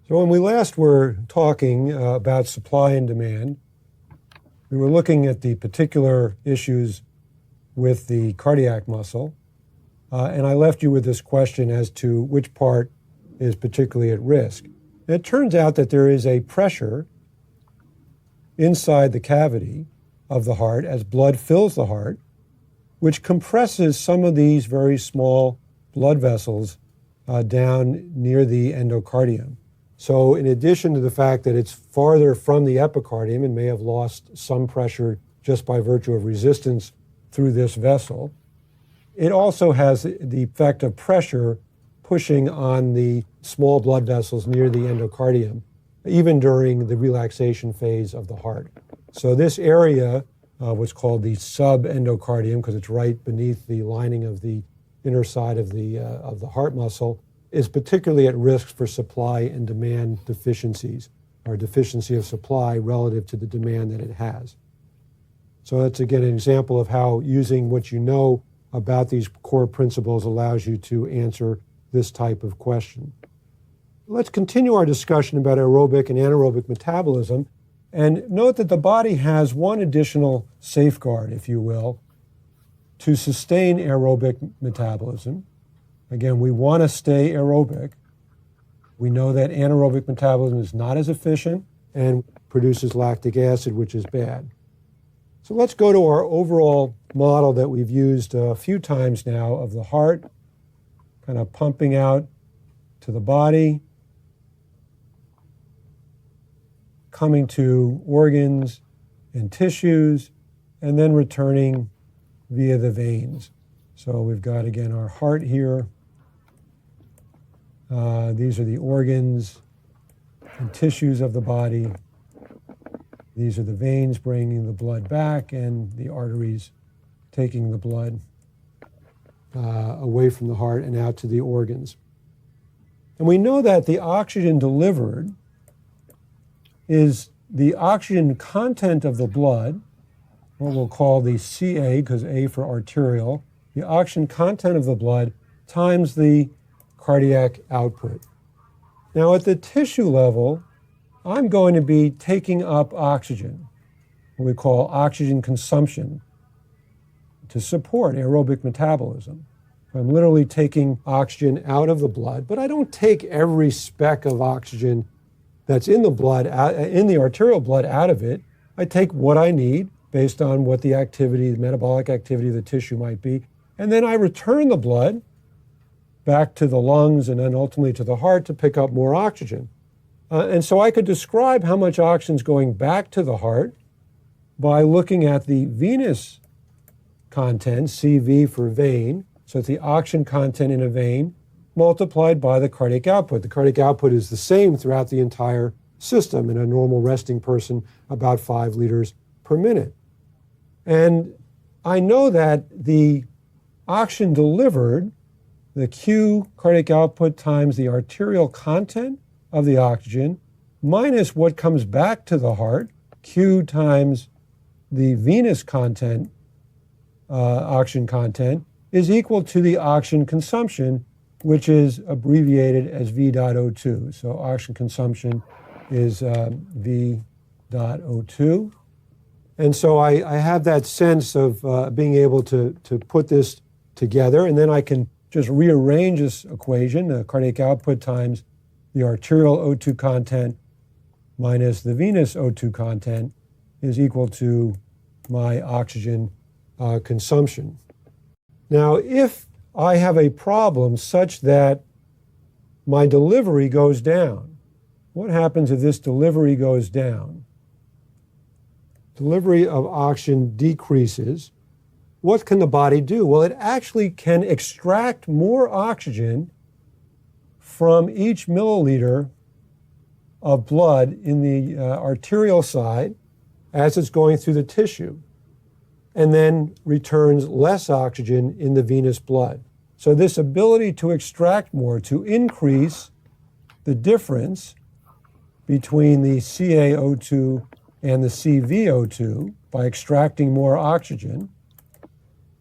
So when we last were talking about supply and demand, we were looking at the particular issues with the cardiac muscle, and I left you with this question as to which part is particularly at risk. And it turns out that there is a pressure inside the cavity of the heart as blood fills the heart, which compresses some of these very small blood vessels down near the endocardium. So in addition to the fact that it's farther from the epicardium and may have lost some pressure just by virtue of resistance through this vessel, it also has the effect of pressure pushing on the small blood vessels near the endocardium, even during the relaxation phase of the heart. So this area, what's called the subendocardium, because it's right beneath the lining of the inner side of the heart muscle, is particularly at risk for supply and demand deficiencies, or deficiency of supply relative to the demand that it has. So that's, again, an example of how using what you know about these core principles allows you to answer this type of question. Let's continue our discussion about aerobic and anaerobic metabolism, and note that the body has one additional safeguard, if you will, to sustain aerobic metabolism. Again, we want to stay aerobic. We know that anaerobic metabolism is not as efficient and produces lactic acid, which is bad. So let's go to our overall model that we've used a few times now of the heart, kind of pumping out to the body, coming to organs and tissues, and then returning via the veins. So we've got, again, our heart here. These are the organs and tissues of the body. These are the veins bringing the blood back, and the arteries taking the blood away from the heart and out to the organs. And we know that the oxygen delivered is the oxygen content of the blood, what we'll call the Ca, because A for arterial, the oxygen content of the blood times the cardiac output. Now at the tissue level, I'm going to be taking up oxygen, what we call oxygen consumption, to support aerobic metabolism. I'm literally taking oxygen out of the blood, but I don't take every speck of oxygen that's in the blood, in the arterial blood, out of it. I take what I need based on what the activity, the metabolic activity of the tissue might be, and then I return the blood back to the lungs and then ultimately to the heart to pick up more oxygen. And so I could describe how much oxygen is going back to the heart by looking at the venous content, CV for vein, so it's the oxygen content in a vein multiplied by the cardiac output. The cardiac output is the same throughout the entire system. In a normal resting person, about 5 liters per minute. And I know that the oxygen delivered, the Q cardiac output times the arterial content of the oxygen minus what comes back to the heart, Q times the venous content, oxygen content, is equal to the oxygen consumption, which is abbreviated as V.O2. So oxygen consumption is V.O2. And so I have that sense of being able to put this together, and then I can just rearrange this equation, the cardiac output times the arterial O2 content minus the venous O2 content is equal to my oxygen consumption. Now, if I have a problem such that my delivery goes down, what happens if this delivery goes down? Delivery of oxygen decreases. What can the body do? Well, it actually can extract more oxygen from each milliliter of blood in the arterial side as it's going through the tissue, and then returns less oxygen in the venous blood. So this ability to extract more, to increase the difference between the CaO2 and the CvO2 by extracting more oxygen,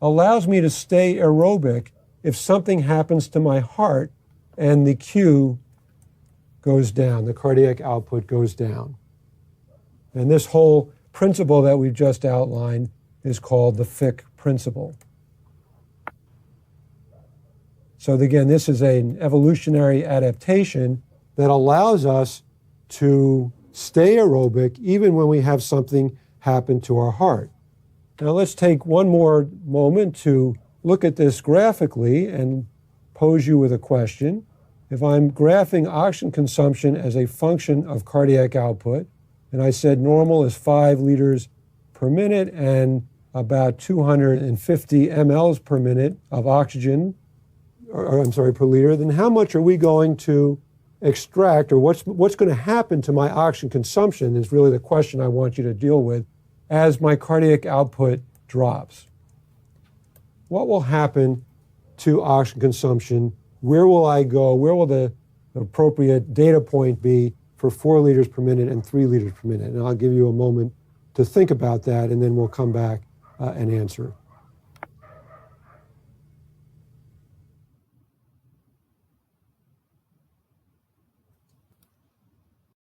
allows me to stay aerobic if something happens to my heart and the Q goes down, the cardiac output goes down. And this whole principle that we've just outlined is called the Fick principle. So again, this is an evolutionary adaptation that allows us to stay aerobic even when we have something happen to our heart. Now let's take one more moment to look at this graphically and pose you with a question. If I'm graphing oxygen consumption as a function of cardiac output, and I said normal is 5 liters per minute and about 250 mLs per minute of oxygen, per liter, then how much are we going to extract, or what's going to happen to my oxygen consumption is really the question I want you to deal with as my cardiac output drops. What will happen to oxygen consumption? Where will I go? Where will the appropriate data point be for 4 liters per minute and 3 liters per minute? And I'll give you a moment to think about that, and then we'll come back and answer.